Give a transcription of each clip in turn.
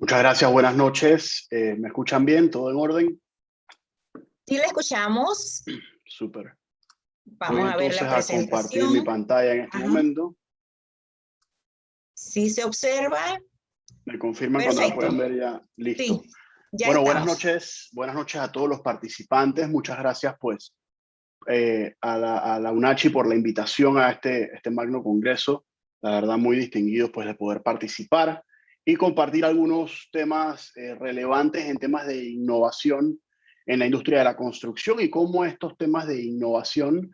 Muchas gracias, buenas noches. ¿Me escuchan bien? ¿Todo en orden? Sí, la escuchamos. Súper. Vamos Voy a ver entonces la a compartir mi presentación. pantalla en este momento. Sí se observa. Me confirman cuando la Perfecto. pueden ver ya. Listo. Sí, ya Bueno, estamos. buenas noches a todos los participantes. Muchas gracias pues a la UNACHI por la invitación a este magno congreso. La verdad muy distinguidos pues de poder participar y compartir algunos temas relevantes en temas de innovación en la industria de la construcción y cómo estos temas de innovación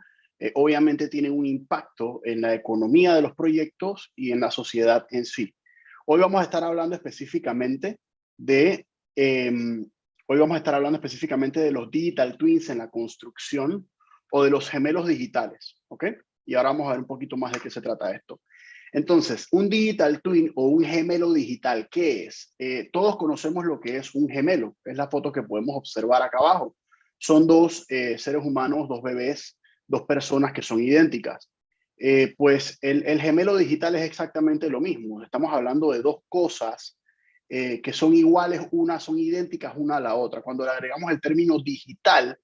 obviamente tienen un impacto en la economía de los proyectos y en la sociedad en sí. Hoy vamos a estar hablando específicamente de los digital twins en la construcción o de los gemelos digitales, ¿ok? Y ahora vamos a ver un poquito más de qué se trata esto. Entonces, un digital twin o un gemelo digital, ¿qué es? Todos conocemos lo que es un gemelo, es la foto que podemos observar acá abajo. Son dos seres humanos, dos bebés, dos personas que son idénticas. Pues el gemelo digital es exactamente lo mismo. Estamos hablando de dos cosas que son iguales, son idénticas una a la otra. Cuando le agregamos el término digital,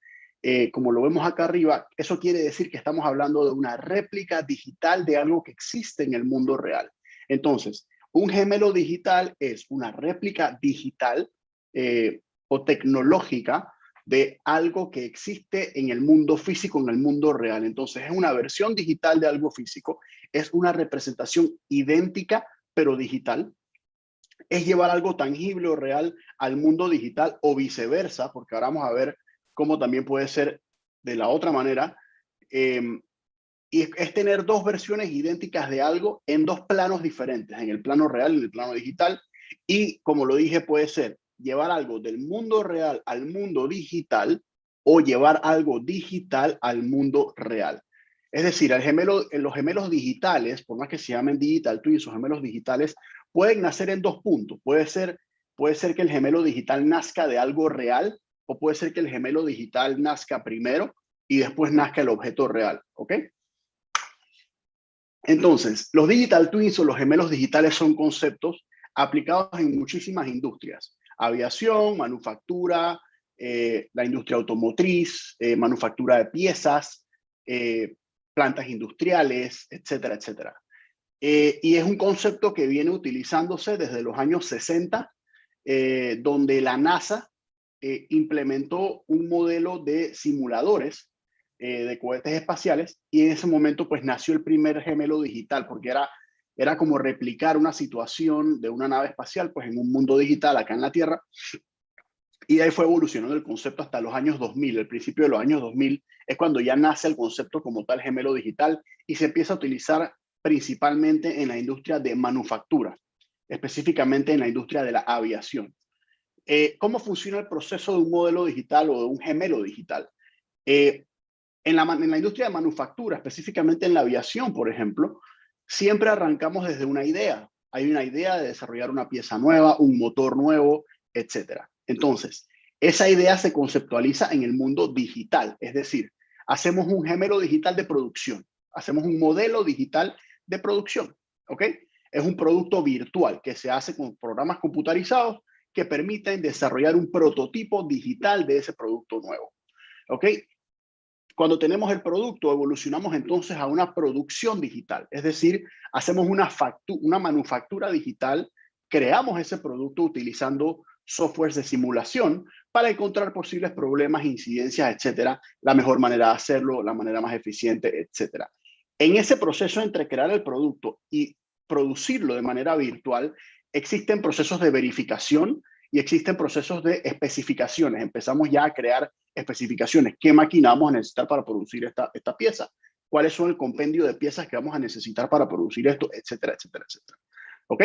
como lo vemos acá arriba, eso quiere decir que estamos hablando de una réplica digital de algo que existe en el mundo real. Entonces, un gemelo digital es una réplica digital o tecnológica de algo que existe en el mundo físico, en el mundo real. Entonces, es una versión digital de algo físico, es una representación idéntica, pero digital. Es llevar algo tangible o real al mundo digital o viceversa, porque ahora vamos a ver cómo también puede ser de la otra manera. Y es tener dos versiones idénticas de algo en dos planos diferentes, en el plano real y en el plano digital. Y como lo dije, puede ser llevar algo del mundo real al mundo digital o llevar algo digital al mundo real. Es decir, los gemelos digitales, por más que se llamen digital twins o gemelos digitales, pueden nacer en dos puntos. Puede ser que el gemelo digital nazca de algo real o puede ser que el gemelo digital nazca primero y después nazca el objeto real, ¿ok? Entonces, los digital twins o los gemelos digitales son conceptos aplicados en muchísimas industrias. Aviación, manufactura, la industria automotriz, manufactura de piezas, plantas industriales, etcétera, etcétera. Y es un concepto que viene utilizándose desde los años 60, donde la NASA implementó un modelo de simuladores de cohetes espaciales y en ese momento pues nació el primer gemelo digital porque era como replicar una situación de una nave espacial pues en un mundo digital acá en la Tierra y de ahí fue evolucionando el concepto hasta los años 2000. El principio de los años 2000 es cuando ya nace el concepto como tal gemelo digital y se empieza a utilizar principalmente en la industria de manufactura, específicamente en la industria de la aviación. ¿Cómo funciona el proceso de un modelo digital o de un gemelo digital? En la industria de manufactura, específicamente en la aviación, por ejemplo, siempre arrancamos desde una idea. Hay una idea de desarrollar una pieza nueva, un motor nuevo, etcétera. Entonces, esa idea se conceptualiza en el mundo digital, es decir, hacemos un gemelo digital de producción, hacemos un modelo digital de producción, ¿ok? Es un producto virtual que se hace con programas computarizados que permiten desarrollar un prototipo digital de ese producto nuevo, ¿ok? Cuando tenemos el producto, evolucionamos entonces a una producción digital, es decir, hacemos una manufactura digital, creamos ese producto utilizando softwares de simulación para encontrar posibles problemas, incidencias, etcétera, la mejor manera de hacerlo, la manera más eficiente, etcétera. En ese proceso entre crear el producto y producirlo de manera virtual, existen procesos de verificación y existen procesos de especificaciones. Empezamos ya a crear especificaciones. ¿Qué máquina vamos a necesitar para producir esta pieza? ¿Cuáles son el compendio de piezas que vamos a necesitar para producir esto? Etcétera, etcétera, etcétera. ¿Ok?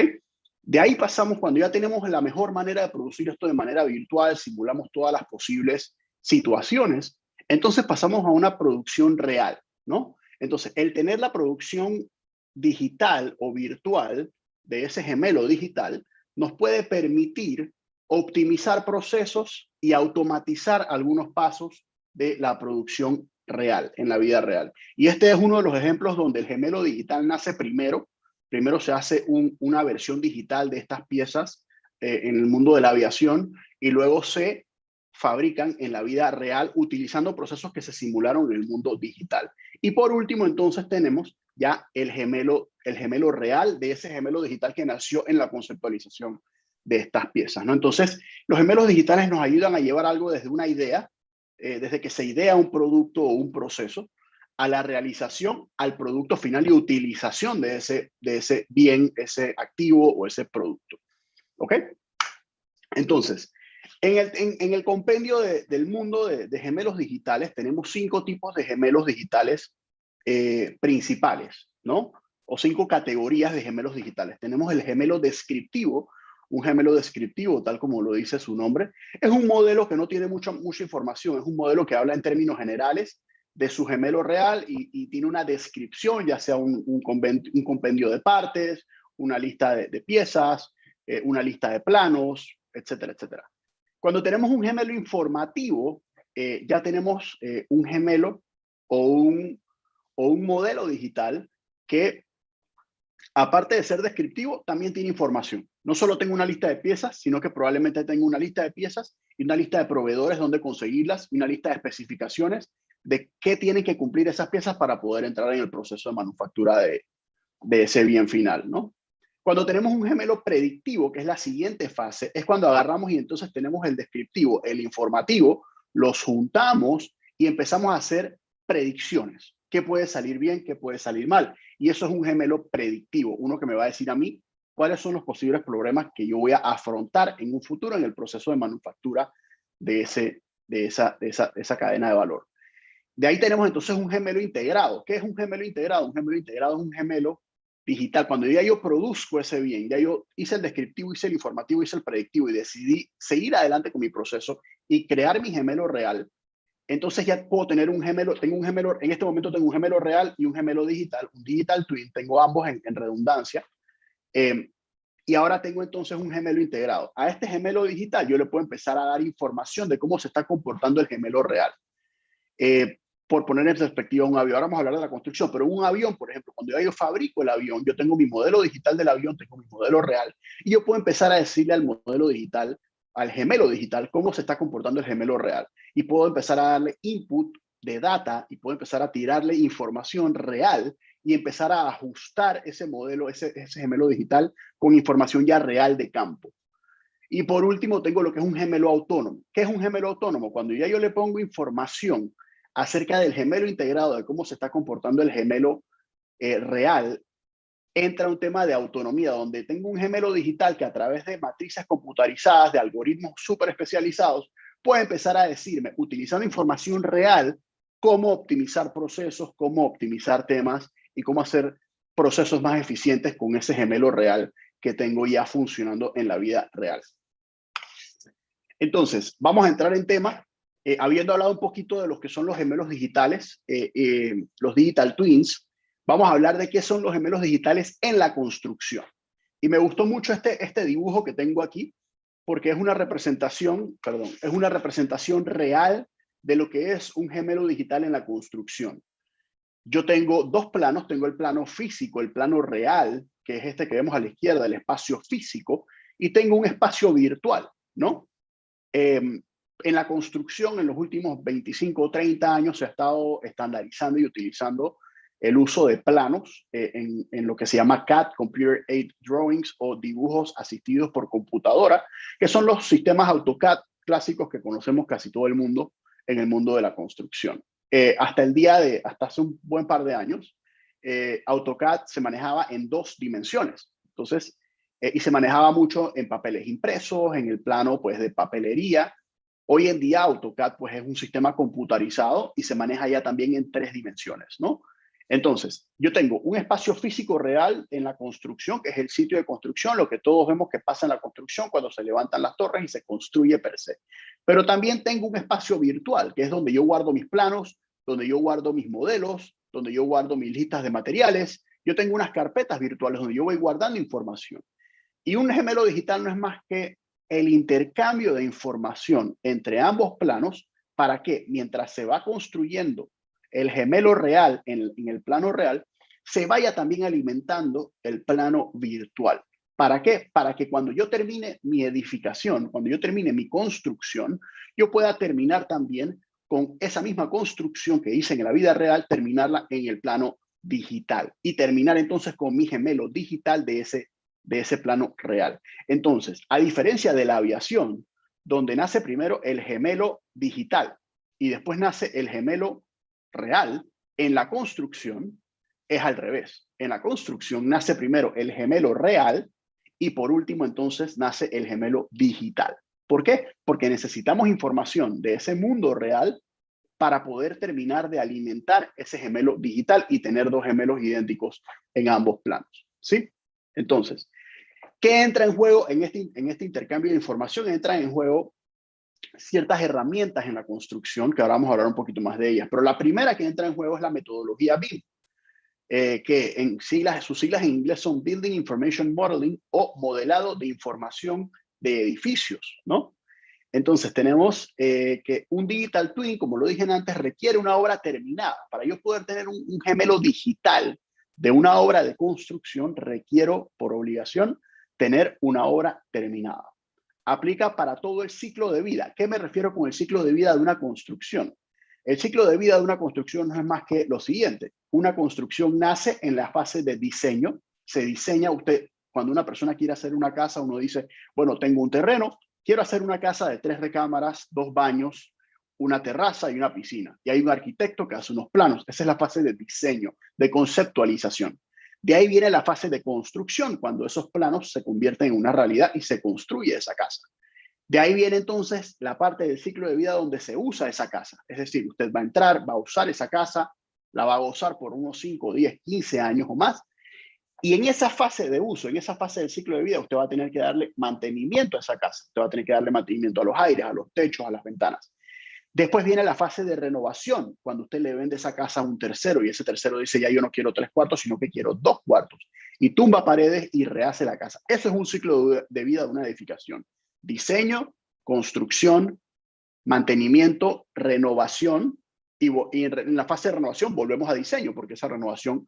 De ahí pasamos, cuando ya tenemos la mejor manera de producir esto de manera virtual, simulamos todas las posibles situaciones, entonces pasamos a una producción real, ¿no? Entonces, el tener la producción digital o virtual de ese gemelo digital nos puede permitir optimizar procesos y automatizar algunos pasos de la producción real, en la vida real. Y este es uno de los ejemplos donde el gemelo digital nace primero. Primero se hace una versión digital de estas piezas en el mundo de la aviación y luego se fabrican en la vida real utilizando procesos que se simularon en el mundo digital. Y por último, entonces tenemos ya el gemelo real de ese gemelo digital que nació en la conceptualización de estas piezas, ¿no? Entonces, los gemelos digitales nos ayudan a llevar algo desde una idea, desde que se idea un producto o un proceso, a la realización, al producto final y utilización de ese bien, ese activo o ese producto. ¿Ok? Entonces, en el compendio del mundo de gemelos digitales, tenemos 5 tipos de gemelos digitales principales, ¿no? O 5 categorías de gemelos digitales. Tenemos el gemelo descriptivo. Un gemelo descriptivo, tal como lo dice su nombre, es un modelo que no tiene mucha información, es un modelo que habla en términos generales de su gemelo real y tiene una descripción, ya sea un compendio de partes, una lista de piezas, una lista de planos, etcétera, etcétera. Cuando tenemos un gemelo informativo, ya tenemos un gemelo o un modelo digital que, aparte de ser descriptivo, también tiene información. No solo tengo una lista de piezas, sino que probablemente tengo una lista de piezas y una lista de proveedores donde conseguirlas, y una lista de especificaciones de qué tienen que cumplir esas piezas para poder entrar en el proceso de manufactura de ese bien final, ¿no? Cuando tenemos un gemelo predictivo, que es la siguiente fase, es cuando agarramos y entonces tenemos el descriptivo, el informativo, los juntamos y empezamos a hacer predicciones. ¿Qué puede salir bien? ¿Qué puede salir mal? Y eso es un gemelo predictivo, uno que me va a decir a mí cuáles son los posibles problemas que yo voy a afrontar en un futuro en el proceso de manufactura de esa cadena de valor. De ahí tenemos entonces un gemelo integrado. ¿Qué es un gemelo integrado? Un gemelo integrado es un gemelo digital. Cuando yo produzco ese bien, ya yo hice el descriptivo, hice el informativo, hice el predictivo y decidí seguir adelante con mi proceso y crear mi gemelo real, entonces ya puedo tener un gemelo, en este momento tengo un gemelo real y un gemelo digital, un digital twin, tengo ambos en redundancia. Y ahora tengo entonces un gemelo integrado. A este gemelo digital yo le puedo empezar a dar información de cómo se está comportando el gemelo real. Por poner en perspectiva un avión, ahora vamos a hablar de la construcción, pero un avión, por ejemplo, cuando yo fabrico el avión, yo tengo mi modelo digital del avión, tengo mi modelo real, y yo puedo empezar a decirle al modelo digital, al gemelo digital, cómo se está comportando el gemelo real. Y puedo empezar a darle input de data y puedo empezar a tirarle información real y empezar a ajustar ese modelo, ese gemelo digital con información ya real de campo. Y por último, tengo lo que es un gemelo autónomo. ¿Qué es un gemelo autónomo? Cuando ya yo le pongo información acerca del gemelo integrado, de cómo se está comportando el gemelo real, entra un tema de autonomía, donde tengo un gemelo digital que a través de matrices computarizadas, de algoritmos súper especializados, puede empezar a decirme, utilizando información real, cómo optimizar procesos, cómo optimizar temas y cómo hacer procesos más eficientes con ese gemelo real que tengo ya funcionando en la vida real. Entonces, vamos a entrar en tema, habiendo hablado un poquito de los que son los gemelos digitales, los digital twins, vamos a hablar de qué son los gemelos digitales en la construcción. Y me gustó mucho este dibujo que tengo aquí, porque es una representación real de lo que es un gemelo digital en la construcción. Yo tengo 2 planos, tengo el plano físico, el plano real, que es este que vemos a la izquierda, el espacio físico, y tengo un espacio virtual, ¿no? En la construcción, en los últimos 25 o 30 años, se ha estado estandarizando y utilizando el uso de planos en lo que se llama CAD, Computer Aided Drawings, o dibujos asistidos por computadora, que son los sistemas AutoCAD clásicos que conocemos casi todo el mundo en el mundo de la construcción. Hasta hace un buen par de años, AutoCAD se manejaba en 2 dimensiones. Entonces, y se manejaba mucho en papeles impresos, en el plano pues de papelería. Hoy en día AutoCAD pues es un sistema computarizado y se maneja ya también en 3 dimensiones, ¿no? Entonces, yo tengo un espacio físico real en la construcción, que es el sitio de construcción, lo que todos vemos que pasa en la construcción cuando se levantan las torres y se construye per se. Pero también tengo un espacio virtual, que es donde yo guardo mis planos, donde yo guardo mis modelos, donde yo guardo mis listas de materiales. Yo tengo unas carpetas virtuales donde yo voy guardando información. Y un gemelo digital no es más que el intercambio de información entre ambos planos para que mientras se va construyendo el gemelo real en el plano real, se vaya también alimentando el plano virtual. ¿Para qué? Para que cuando yo termine mi edificación, cuando yo termine mi construcción, yo pueda terminar también con esa misma construcción que hice en la vida real, terminarla en el plano digital y terminar entonces con mi gemelo digital de ese plano real. Entonces, a diferencia de la aviación, donde nace primero el gemelo digital y después nace el gemelo real, en la construcción es al revés. En la construcción nace primero el gemelo real y por último entonces nace el gemelo digital. ¿Por qué? Porque necesitamos información de ese mundo real para poder terminar de alimentar ese gemelo digital y tener dos gemelos idénticos en ambos planos. ¿Sí? Entonces, ¿qué entra en juego en este intercambio de información? Entra en juego ciertas herramientas en la construcción, que ahora vamos a hablar un poquito más de ellas. Pero la primera que entra en juego es la metodología BIM, que en sus siglas en inglés son Building Information Modeling o modelado de información de edificios, ¿no? Entonces tenemos que un digital twin, como lo dije antes, requiere una obra terminada. Para yo poder tener un gemelo digital de una obra de construcción, requiero por obligación tener una obra terminada. Aplica para todo el ciclo de vida. ¿Qué me refiero con el ciclo de vida de una construcción? El ciclo de vida de una construcción no es más que lo siguiente. Una construcción nace en la fase de diseño. Se diseña cuando una persona quiere hacer una casa, uno dice, bueno, tengo un terreno, quiero hacer una casa de 3 recámaras, 2 baños, una terraza y una piscina. Y hay un arquitecto que hace unos planos. Esa es la fase de diseño, de conceptualización. De ahí viene la fase de construcción, cuando esos planos se convierten en una realidad y se construye esa casa. De ahí viene entonces la parte del ciclo de vida donde se usa esa casa. Es decir, usted va a entrar, va a usar esa casa, la va a gozar por unos 5, 10, 15 años o más. Y en esa fase de uso, en esa fase del ciclo de vida, usted va a tener que darle mantenimiento a esa casa. Usted va a tener que darle mantenimiento a los aires, a los techos, a las ventanas. Después viene la fase de renovación, cuando usted le vende esa casa a un tercero y ese tercero dice, ya yo no quiero 3 cuartos, sino que quiero 2 cuartos. Y tumba paredes y rehace la casa. Eso es un ciclo de vida de una edificación. Diseño, construcción, mantenimiento, renovación. Y en la fase de renovación volvemos a diseño, porque esa renovación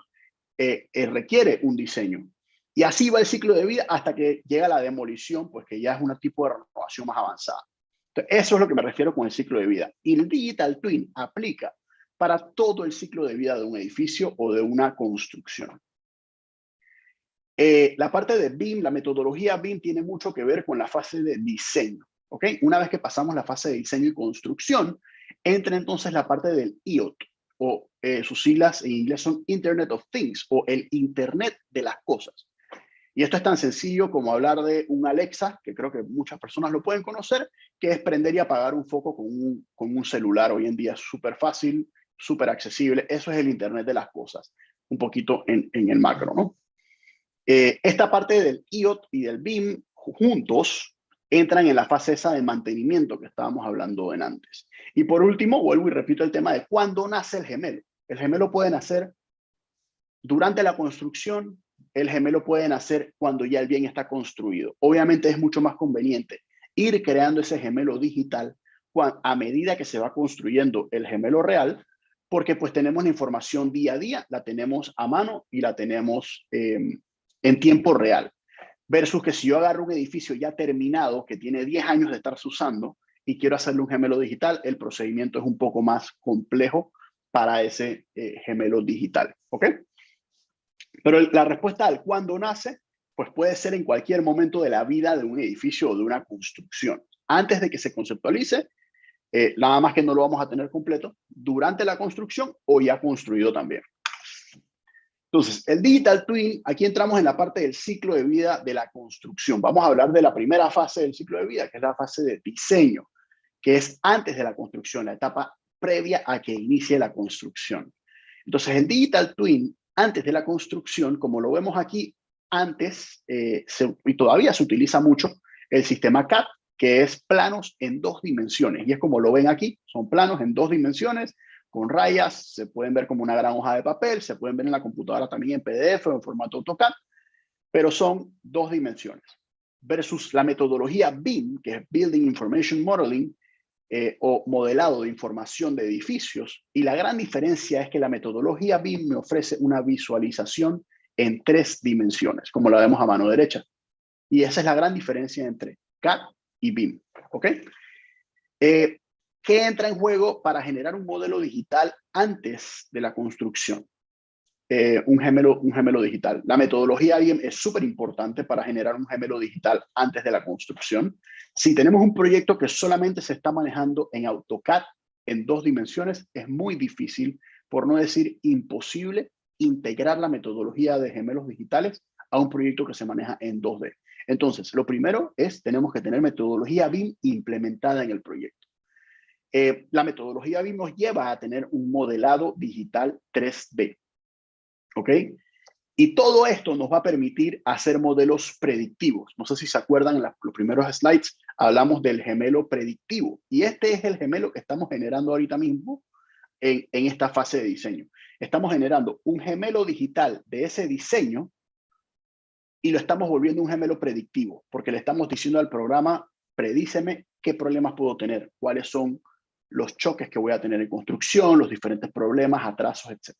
requiere un diseño. Y así va el ciclo de vida hasta que llega la demolición, pues que ya es un tipo de renovación más avanzada. Entonces, eso es lo que me refiero con el ciclo de vida. Y el Digital Twin aplica para todo el ciclo de vida de un edificio o de una construcción. La parte de BIM, la metodología BIM tiene mucho que ver con la fase de diseño. ¿Ok? Una vez que pasamos la fase de diseño y construcción, entra entonces la parte del IoT, o sus siglas en inglés son Internet of Things, o el Internet de las cosas. Y esto es tan sencillo como hablar de un Alexa, que creo que muchas personas lo pueden conocer, que es prender y apagar un foco con un celular. Hoy en día es súper fácil, súper accesible. Eso es el Internet de las cosas, un poquito en el macro, ¿no? Esta parte del IoT y del BIM juntos entran en la fase esa de mantenimiento que estábamos hablando en antes. Y por último, vuelvo y repito el tema de cuándo nace el gemelo. El gemelo puede nacer durante la construcción, el gemelo puede nacer cuando ya el bien está construido. Obviamente es mucho más conveniente ir creando ese gemelo digital a medida que se va construyendo el gemelo real, porque pues tenemos la información día a día, la tenemos a mano y la tenemos en tiempo real. Versus que si yo agarro un edificio ya terminado, que tiene 10 años de estarse usando, y quiero hacerle un gemelo digital, el procedimiento es un poco más complejo para ese gemelo digital. ¿Ok? Pero la respuesta al cuándo nace, pues puede ser en cualquier momento de la vida de un edificio o de una construcción. Antes de que se conceptualice, nada más que no lo vamos a tener completo, durante la construcción o ya construido también. Entonces, el Digital Twin, aquí entramos en la parte del ciclo de vida de la construcción. Vamos a hablar de la primera fase del ciclo de vida, que es la fase de diseño, que es antes de la construcción, la etapa previa a que inicie la construcción. Entonces, el Digital Twin, antes de la construcción, como lo vemos aquí, antes, y todavía se utiliza mucho, el sistema CAD, que es planos en 2 dimensiones. Y es como lo ven aquí, son planos en 2 dimensiones, con rayas, se pueden ver como una gran hoja de papel, se pueden ver en la computadora también en PDF o en formato AutoCAD, pero son 2 dimensiones. Versus la metodología BIM, que es Building Information Modeling, o modelado de información de edificios. Y la gran diferencia es que la metodología BIM me ofrece una visualización en 3 dimensiones, como la vemos a mano derecha. Y esa es la gran diferencia entre CAD y BIM. ¿Ok? ¿Qué entra en juego para generar un modelo digital antes de la construcción? Un gemelo digital. La metodología BIM es súper importante para generar un gemelo digital antes de la construcción. Si tenemos un proyecto que solamente se está manejando en AutoCAD en 2 dimensiones, es muy difícil, por no decir imposible, integrar la metodología de gemelos digitales a un proyecto que se maneja en 2D. Entonces, lo primero es, tenemos que tener metodología BIM implementada en el proyecto. La metodología BIM nos lleva a tener un modelado digital 3D. ¿Ok? Y todo esto nos va a permitir hacer modelos predictivos. No sé si se acuerdan, en los primeros slides hablamos del gemelo predictivo. Y este es el gemelo que estamos generando ahorita mismo en esta fase de diseño. Estamos generando un gemelo digital de ese diseño y lo estamos volviendo un gemelo predictivo, porque le estamos diciendo al programa, predíceme qué problemas puedo tener, cuáles son los choques que voy a tener en construcción, los diferentes problemas, atrasos, etc.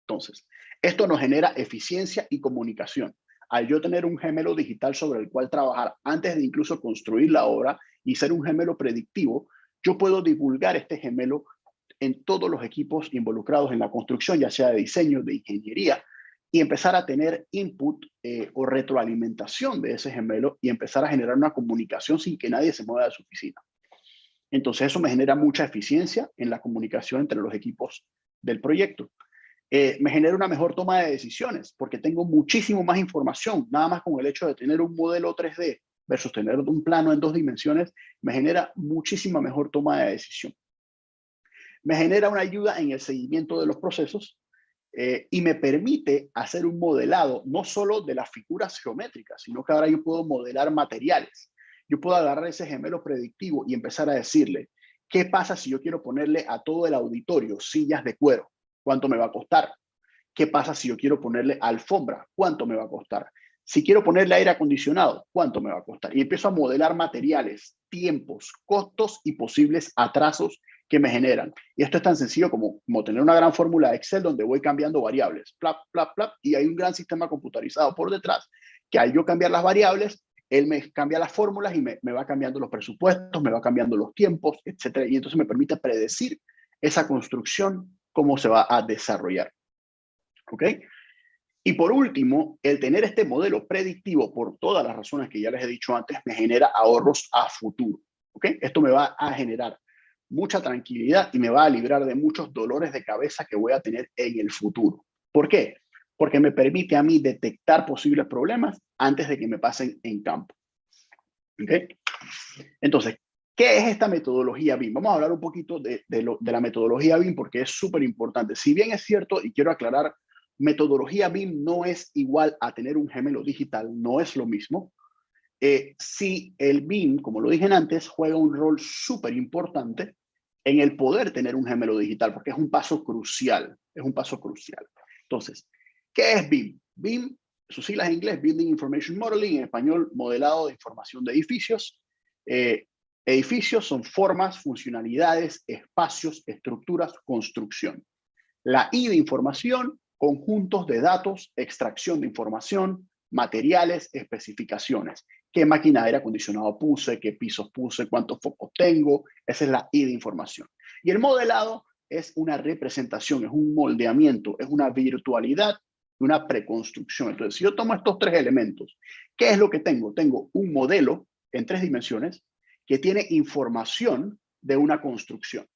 Entonces, esto nos genera eficiencia y comunicación. Al yo tener un gemelo digital sobre el cual trabajar antes de incluso construir la obra y ser un gemelo predictivo, yo puedo divulgar este gemelo en todos los equipos involucrados en la construcción, ya sea de diseño, de ingeniería, y empezar a tener input o retroalimentación de ese gemelo y empezar a generar una comunicación sin que nadie se mueva de su oficina. Entonces eso me genera mucha eficiencia en la comunicación entre los equipos del proyecto. Me genera una mejor toma de decisiones porque tengo muchísimo más información. Nada más con el hecho de tener un modelo 3D versus tener un plano en 2 dimensiones, me genera muchísima mejor toma de decisión. Me genera una ayuda en el seguimiento de los procesos y me permite hacer un modelado no solo de las figuras geométricas, sino que ahora yo puedo modelar materiales. Yo puedo agarrar ese gemelo predictivo y empezar a decirle, ¿qué pasa si yo quiero ponerle a todo el auditorio sillas de cuero? ¿Cuánto me va a costar? ¿Qué pasa si yo quiero ponerle alfombra? ¿Cuánto me va a costar? Si quiero ponerle aire acondicionado, ¿cuánto me va a costar? Y empiezo a modelar materiales, tiempos, costos y posibles atrasos que me generan. Y esto es tan sencillo como tener una gran fórmula de Excel donde voy cambiando variables, plap, plap, plap, y hay un gran sistema computarizado por detrás que al yo cambiar las variables, él me cambia las fórmulas y me va cambiando los presupuestos, me va cambiando los tiempos, etcétera. Y entonces me permite predecir esa construcción, cómo se va a desarrollar. ¿Ok? Y por último, el tener este modelo predictivo, por todas las razones que ya les he dicho antes, me genera ahorros a futuro. ¿Ok? Esto me va a generar mucha tranquilidad y me va a librar de muchos dolores de cabeza que voy a tener en el futuro. ¿Por qué? Porque me permite a mí detectar posibles problemas antes de que me pasen en campo. ¿Ok? Entonces, ¿qué es esta metodología BIM? Vamos a hablar un poquito de la metodología BIM porque es súper importante. Si bien es cierto, y quiero aclarar, metodología BIM no es igual a tener un gemelo digital, no es lo mismo. Sí, el BIM, como lo dije antes, juega un rol súper importante en el poder tener un gemelo digital, porque es un paso crucial, es un paso crucial. Entonces, ¿qué es BIM? BIM, sus siglas en inglés, Building Information Modeling, en español, modelado de información de edificios. Edificios son formas, funcionalidades, espacios, estructuras, construcción. La I de información, conjuntos de datos, extracción de información, materiales, especificaciones. ¿Qué máquina de aire acondicionado puse? ¿Qué pisos puse? ¿Cuántos focos tengo? Esa es la I de información. Y el modelado es una representación, es un moldeamiento, es una virtualidad, una preconstrucción. Entonces, si yo tomo estos 3 elementos, ¿qué es lo que tengo? Tengo un modelo en 3 dimensiones que tiene información de una construcción.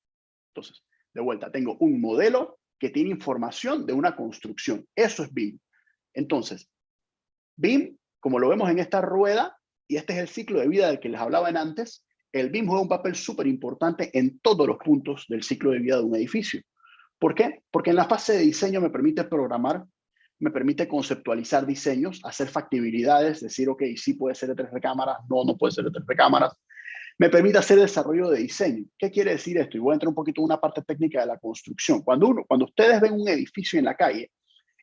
Entonces, de vuelta, tengo un modelo que tiene información de una construcción. Eso es BIM. Entonces, BIM, como lo vemos en esta rueda, y este es el ciclo de vida del que les hablaba antes, el BIM juega un papel súper importante en todos los puntos del ciclo de vida de un edificio. ¿Por qué? Porque en la fase de diseño me permite programar, me permite conceptualizar diseños, hacer factibilidades, decir, ok, sí puede ser de 3 recámaras, no puede ser de 3 recámaras. Me permite hacer desarrollo de diseño. ¿Qué quiere decir esto? Y voy a entrar un poquito en una parte técnica de la construcción. Cuando ustedes ven un edificio en la calle,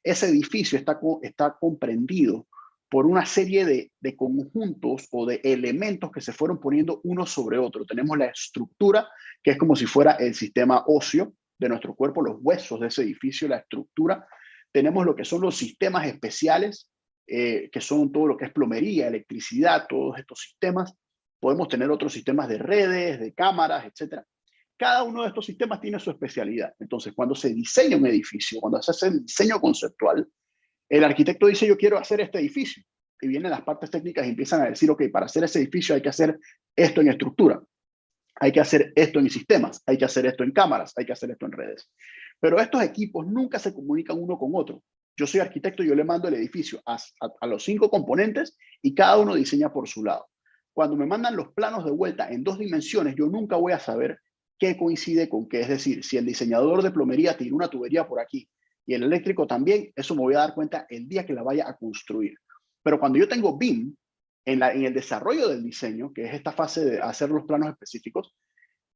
ese edificio está comprendido por una serie de conjuntos o de elementos que se fueron poniendo uno sobre otro. Tenemos la estructura, que es como si fuera el sistema óseo de nuestro cuerpo, los huesos de ese edificio, la estructura. Tenemos lo que son los sistemas especiales, que son todo lo que es plomería, electricidad, todos estos sistemas. Podemos tener otros sistemas de redes, de cámaras, etc. Cada uno de estos sistemas tiene su especialidad. Entonces, cuando se diseña un edificio, cuando se hace el diseño conceptual, el arquitecto dice, yo quiero hacer este edificio. Y vienen las partes técnicas y empiezan a decir, ok, para hacer ese edificio hay que hacer esto en estructura, hay que hacer esto en sistemas, hay que hacer esto en cámaras, hay que hacer esto en redes. Pero estos equipos nunca se comunican uno con otro. Yo soy arquitecto, yo le mando el edificio a los 5 componentes y cada uno diseña por su lado. Cuando me mandan los planos de vuelta en 2 dimensiones, yo nunca voy a saber qué coincide con qué. Es decir, si el diseñador de plomería tiró una tubería por aquí y el eléctrico también, eso me voy a dar cuenta el día que la vaya a construir. Pero cuando yo tengo BIM, en el desarrollo del diseño, que es esta fase de hacer los planos específicos,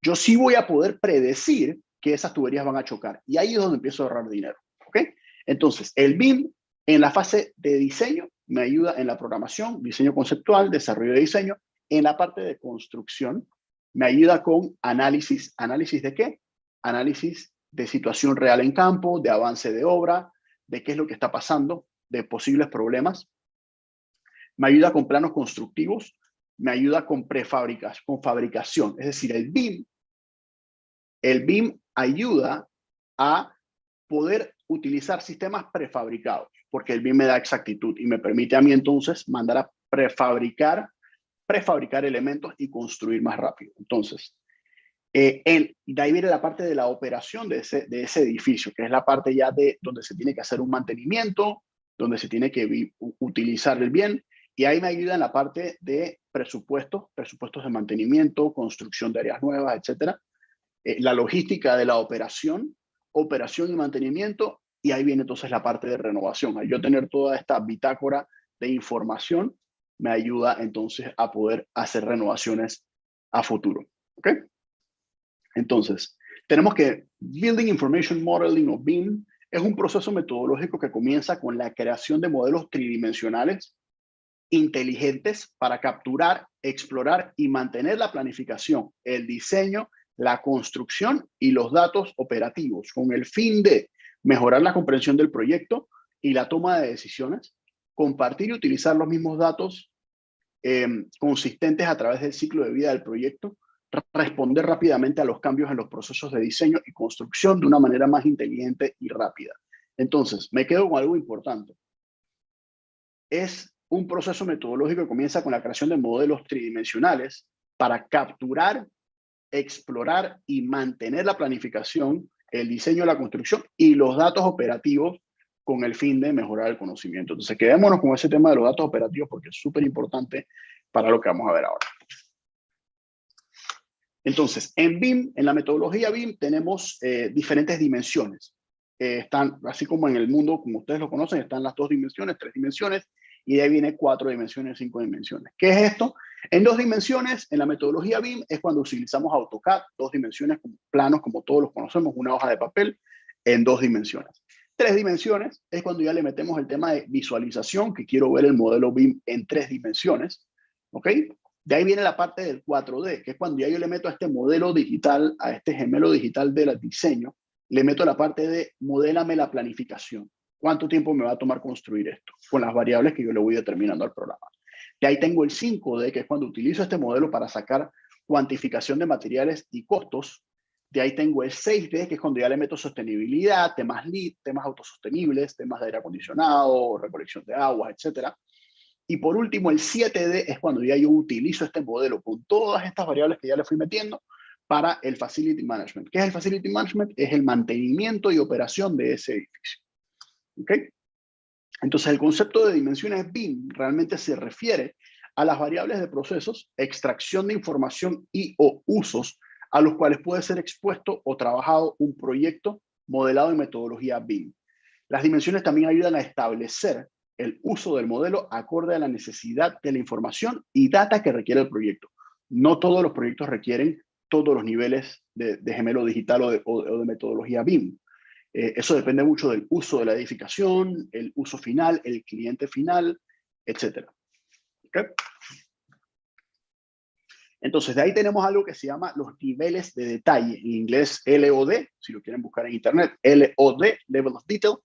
yo sí voy a poder predecir que esas tuberías van a chocar. Y ahí es donde empiezo a ahorrar dinero. ¿Ok? Entonces, el BIM en la fase de diseño me ayuda en la programación, diseño conceptual, desarrollo de diseño. En la parte de construcción me ayuda con análisis. ¿Análisis de qué? Análisis de situación real en campo, de avance de obra, de qué es lo que está pasando, de posibles problemas. Me ayuda con planos constructivos, me ayuda con con fabricación. Es decir, el BIM ayuda a poder utilizar sistemas prefabricados, porque el BIM me da exactitud y me permite a mí entonces mandar a prefabricar elementos y construir más rápido. Entonces, de ahí viene la parte de la operación de ese edificio, que es la parte ya de donde se tiene que hacer un mantenimiento, donde se tiene que utilizar el bien, y ahí me ayuda en la parte de presupuestos de mantenimiento, construcción de áreas nuevas, etcétera. La logística de la operación y mantenimiento, y ahí viene entonces la parte de renovación. Al yo tener toda esta bitácora de información, me ayuda entonces a poder hacer renovaciones a futuro. ¿Ok? Entonces, tenemos que Building Information Modeling o BIM es un proceso metodológico que comienza con la creación de modelos tridimensionales inteligentes para capturar, explorar y mantener la planificación, el diseño, la construcción y los datos operativos con el fin de mejorar la comprensión del proyecto y la toma de decisiones, compartir y utilizar los mismos datos consistentes a través del ciclo de vida del proyecto, responder rápidamente a los cambios en los procesos de diseño y construcción de una manera más inteligente y rápida. Entonces, me quedo con algo importante. Es un proceso metodológico que comienza con la creación de modelos tridimensionales para capturar, explorar y mantener la planificación, el diseño, la construcción y los datos operativos con el fin de mejorar el conocimiento. Entonces, quedémonos con ese tema de los datos operativos porque es súper importante para lo que vamos a ver ahora. Entonces, en BIM, en la metodología BIM, tenemos diferentes dimensiones. Están, así como en el mundo, como ustedes lo conocen, están las 2 dimensiones, 3 dimensiones, y de ahí viene 4 dimensiones, 5 dimensiones. ¿Qué es esto? En 2 dimensiones, en la metodología BIM, es cuando utilizamos AutoCAD, 2 dimensiones, como planos, como todos los conocemos, una hoja de papel, en 2 dimensiones. 3 dimensiones es cuando ya le metemos el tema de visualización, que quiero ver el modelo BIM en 3 dimensiones, ¿ok? De ahí viene la parte del 4D, que es cuando ya yo le meto a este modelo digital, a este gemelo digital del diseño, le meto la parte de modélame la planificación. ¿Cuánto tiempo me va a tomar construir esto? Con las variables que yo le voy determinando al programa. De ahí tengo el 5D, que es cuando utilizo este modelo para sacar cuantificación de materiales y costos. De ahí tengo el 6D, que es cuando ya le meto sostenibilidad, temas LEED, temas autosostenibles, temas de aire acondicionado, recolección de aguas, etcétera. Y por último, el 7D es cuando ya yo utilizo este modelo con todas estas variables que ya le fui metiendo para el Facility Management. ¿Qué es el Facility Management? Es el mantenimiento y operación de ese edificio. ¿Ok? Entonces, el concepto de dimensiones BIM realmente se refiere a las variables de procesos, extracción de información y o usos a los cuales puede ser expuesto o trabajado un proyecto modelado en metodología BIM. Las dimensiones también ayudan a establecer el uso del modelo acorde a la necesidad de la información y data que requiere el proyecto. No todos los proyectos requieren todos los niveles de gemelo digital o de metodología BIM. Eso depende mucho del uso de la edificación, el uso final, el cliente final, etc. ¿Okay? Entonces, de ahí tenemos algo que se llama los niveles de detalle, en inglés LOD, si lo quieren buscar en internet, LOD, Level of Detail.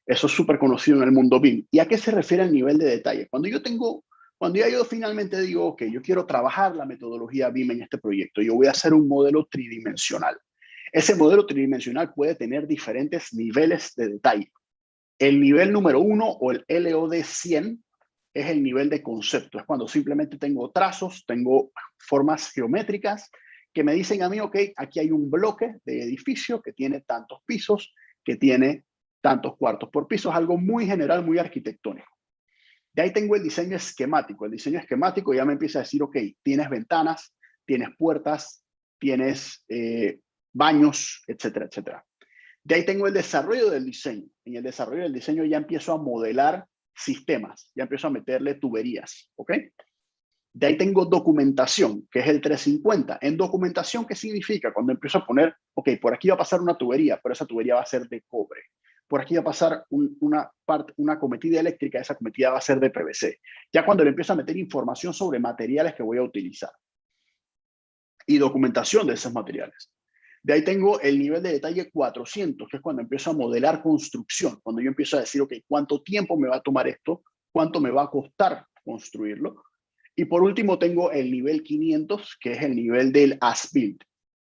Eso es súper conocido en el mundo BIM. ¿Y a qué se refiere el nivel de detalle? Cuando ya yo finalmente digo, ok, yo quiero trabajar la metodología BIM en este proyecto, yo voy a hacer un modelo tridimensional. Ese modelo tridimensional puede tener diferentes niveles de detalle. El nivel número 1 o el LOD 100 es el nivel de concepto. Es cuando simplemente tengo trazos, tengo formas geométricas que me dicen a mí, ok, aquí hay un bloque de edificio que tiene tantos pisos, que tiene tantos cuartos por piso. Es algo muy general, muy arquitectónico. De ahí tengo el diseño esquemático. El diseño esquemático ya me empieza a decir, ok, tienes ventanas, tienes puertas, tienes baños, etcétera, etcétera. De ahí tengo el desarrollo del diseño. En el desarrollo del diseño ya empiezo a modelar sistemas, ya empiezo a meterle tuberías, ¿ok? De ahí tengo documentación, que es el 350. En documentación, ¿qué significa? Cuando empiezo a poner, ok, por aquí va a pasar una tubería, pero esa tubería va a ser de cobre. Por aquí va a pasar una cometida eléctrica, esa cometida va a ser de PVC. Ya cuando le empiezo a meter información sobre materiales que voy a utilizar y documentación de esos materiales. De ahí tengo el nivel de detalle 400, que es cuando empiezo a modelar construcción, cuando yo empiezo a decir, ok, ¿cuánto tiempo me va a tomar esto? ¿Cuánto me va a costar construirlo? Y por último tengo el nivel 500, que es el nivel del as-built.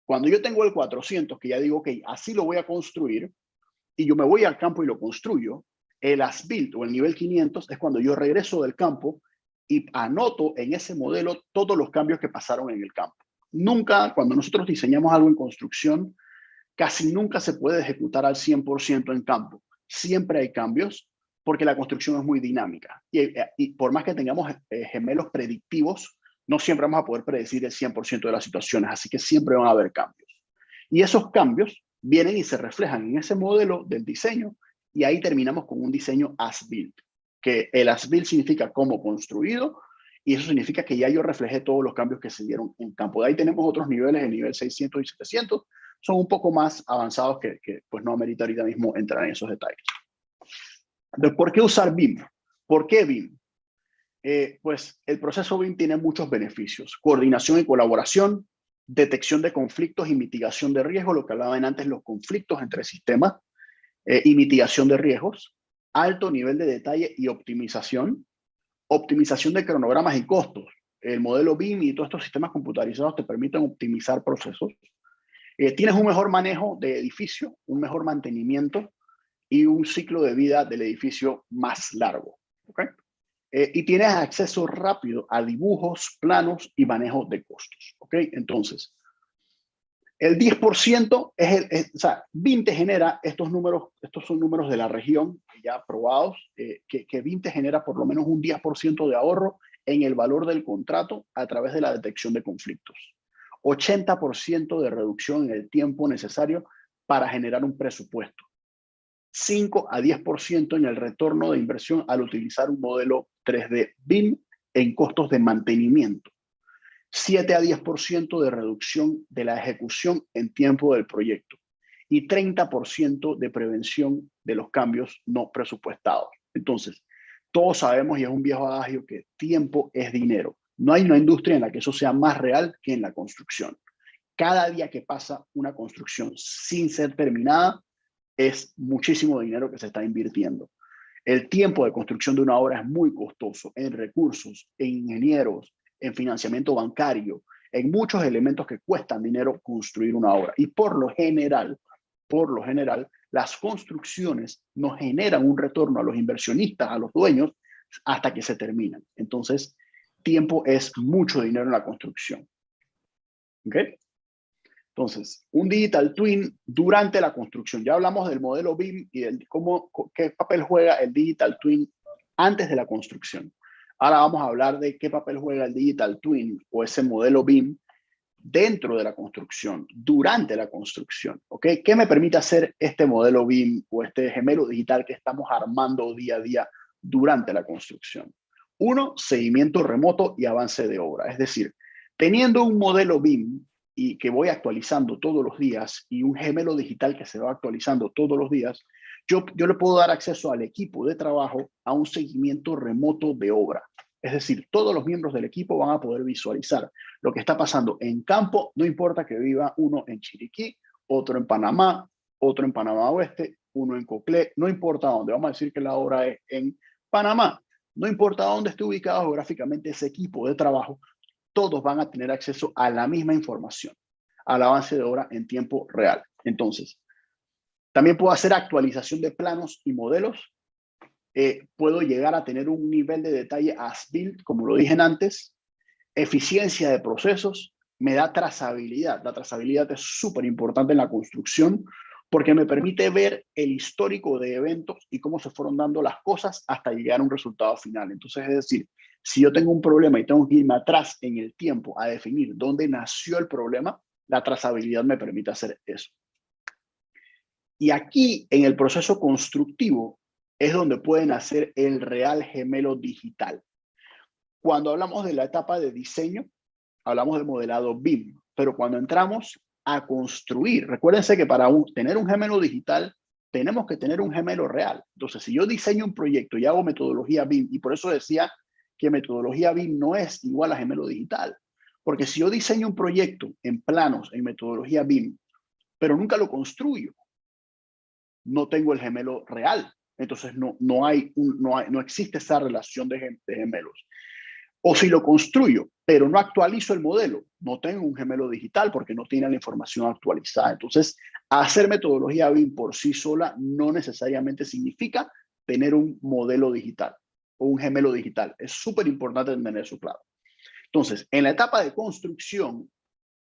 Cuando yo tengo el 400, que ya digo, ok, así lo voy a construir, y yo me voy al campo y lo construyo, el as-built o el nivel 500 es cuando yo regreso del campo y anoto en ese modelo todos los cambios que pasaron en el campo. Nunca, cuando nosotros diseñamos algo en construcción, casi nunca se puede ejecutar al 100% en campo. Siempre hay cambios porque la construcción es muy dinámica. Y por más que tengamos gemelos predictivos, no siempre vamos a poder predecir el 100% de las situaciones, así que siempre van a haber cambios. Y esos cambios vienen y se reflejan en ese modelo del diseño y ahí terminamos con un diseño as-built, que el as-built significa como construido y eso significa que ya yo reflejé todos los cambios que se dieron en campo. De ahí tenemos otros niveles, el nivel 600 y 700, son un poco más avanzados que pues no amerita ahorita mismo entrar en esos detalles. Entonces, ¿por qué usar BIM? ¿Por qué BIM? Pues el proceso BIM tiene muchos beneficios. Coordinación y colaboración, detección de conflictos y mitigación de riesgos, lo que hablaban antes, los conflictos entre sistemas y mitigación de riesgos, alto nivel de detalle y optimización de cronogramas y costos. El modelo BIM y todos estos sistemas computarizados te permiten optimizar procesos. Tienes un mejor manejo de edificio, un mejor mantenimiento y un ciclo de vida del edificio más largo. ¿Okay? Y tienes acceso rápido a dibujos, planos y manejo de costos. ¿Okay? Entonces, el 10% o sea, BIM te genera estos números, estos son números de la región ya aprobados, que BIM te genera por lo menos un 10% de ahorro en el valor del contrato a través de la detección de conflictos. 80% de reducción en el tiempo necesario para generar un presupuesto. 5 a 10% en el retorno de inversión al utilizar un modelo 3D BIM en costos de mantenimiento. 7 a 10% de reducción de la ejecución en tiempo del proyecto y 30% de prevención de los cambios no presupuestados. Entonces, todos sabemos, y es un viejo adagio, que tiempo es dinero. No hay una industria en la que eso sea más real que en la construcción. Cada día que pasa una construcción sin ser terminada es muchísimo dinero que se está invirtiendo. El tiempo de construcción de una obra es muy costoso en recursos, en ingenieros, en financiamiento bancario, en muchos elementos que cuestan dinero construir una obra. Y por lo general, las construcciones nos generan un retorno a los inversionistas, a los dueños, hasta que se terminan. Entonces, tiempo es mucho dinero en la construcción. ¿Ok? Entonces, un digital twin durante la construcción. Ya hablamos del modelo BIM y de qué papel juega el digital twin antes de la construcción. Ahora vamos a hablar de qué papel juega el digital twin o ese modelo BIM dentro de la construcción, durante la construcción. ¿Ok? ¿Qué me permite hacer este modelo BIM o este gemelo digital que estamos armando día a día durante la construcción? Uno, seguimiento remoto y avance de obra. Es decir, teniendo un modelo BIM y que voy actualizando todos los días y un gemelo digital que se va actualizando todos los días, yo le puedo dar acceso al equipo de trabajo a un seguimiento remoto de obra. Es decir, todos los miembros del equipo van a poder visualizar lo que está pasando en campo, no importa que viva uno en Chiriquí, otro en Panamá, otro en Panamá Oeste, uno en Coclé, no importa dónde, vamos a decir que la obra es en Panamá, no importa dónde esté ubicado geográficamente ese equipo de trabajo, todos van a tener acceso a la misma información, al avance de obra en tiempo real. Entonces, también puedo hacer actualización de planos y modelos. Puedo llegar a tener un nivel de detalle as-built, como lo dije antes, eficiencia de procesos, me da trazabilidad. La trazabilidad es súper importante en la construcción porque me permite ver el histórico de eventos y cómo se fueron dando las cosas hasta llegar a un resultado final. Entonces, es decir, si yo tengo un problema y tengo que irme atrás en el tiempo a definir dónde nació el problema, la trazabilidad me permite hacer eso. Y aquí, en el proceso constructivo, es donde pueden hacer el real gemelo digital. Cuando hablamos de la etapa de diseño, hablamos de modelado BIM, pero cuando entramos a construir, recuérdense que para tener un gemelo digital, tenemos que tener un gemelo real. Entonces, si yo diseño un proyecto y hago metodología BIM, y por eso decía que metodología BIM no es igual a gemelo digital, porque si yo diseño un proyecto en planos, en metodología BIM, pero nunca lo construyo, no tengo el gemelo real. Entonces, no existe esa relación de gemelos. O si lo construyo, pero no actualizo el modelo, no tengo un gemelo digital porque no tiene la información actualizada. Entonces, hacer metodología BIM por sí sola no necesariamente significa tener un modelo digital o un gemelo digital. Es súper importante tener eso claro. Entonces, en la etapa de construcción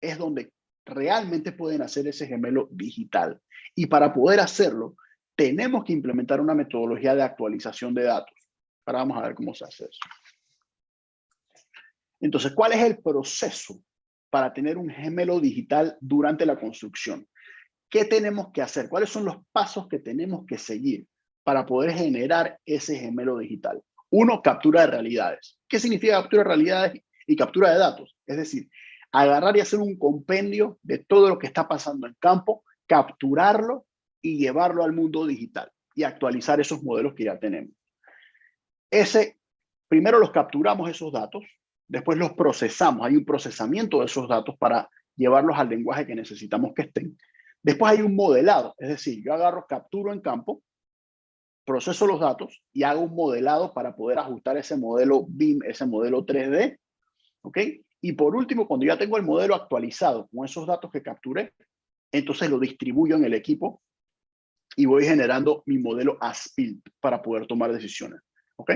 es donde realmente pueden hacer ese gemelo digital. Y para poder hacerlo, tenemos que implementar una metodología de actualización de datos. Ahora vamos a ver cómo se hace eso. Entonces, ¿cuál es el proceso para tener un gemelo digital durante la construcción? ¿Qué tenemos que hacer? ¿Cuáles son los pasos que tenemos que seguir para poder generar ese gemelo digital? Uno, captura de realidades. ¿Qué significa captura de realidades y captura de datos? Es decir, agarrar y hacer un compendio de todo lo que está pasando en campo, capturarlo y llevarlo al mundo digital y actualizar esos modelos que ya tenemos. Primero los capturamos esos datos, después los procesamos. Hay un procesamiento de esos datos para llevarlos al lenguaje que necesitamos que estén. Después hay un modelado, es decir, yo agarro, capturo en campo, proceso los datos y hago un modelado para poder ajustar ese modelo BIM, ese modelo 3D, ¿ok? Y por último, cuando ya tengo el modelo actualizado con esos datos que capturé, entonces lo distribuyo en el equipo y voy generando mi modelo as-built para poder tomar decisiones, ¿ok?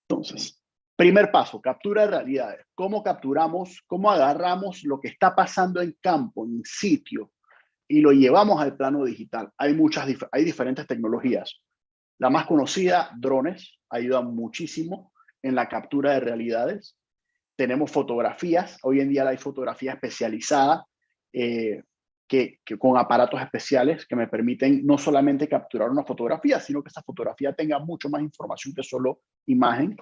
Entonces, primer paso, captura de realidades. ¿Cómo capturamos, cómo agarramos lo que está pasando en campo, en sitio, y lo llevamos al plano digital? Hay diferentes tecnologías. La más conocida, drones, ayudan muchísimo en la captura de realidades. Tenemos fotografías. Hoy en día hay fotografía especializada que con aparatos especiales que me permiten no solamente capturar una fotografía, sino que esa fotografía tenga mucho más información que solo imagen.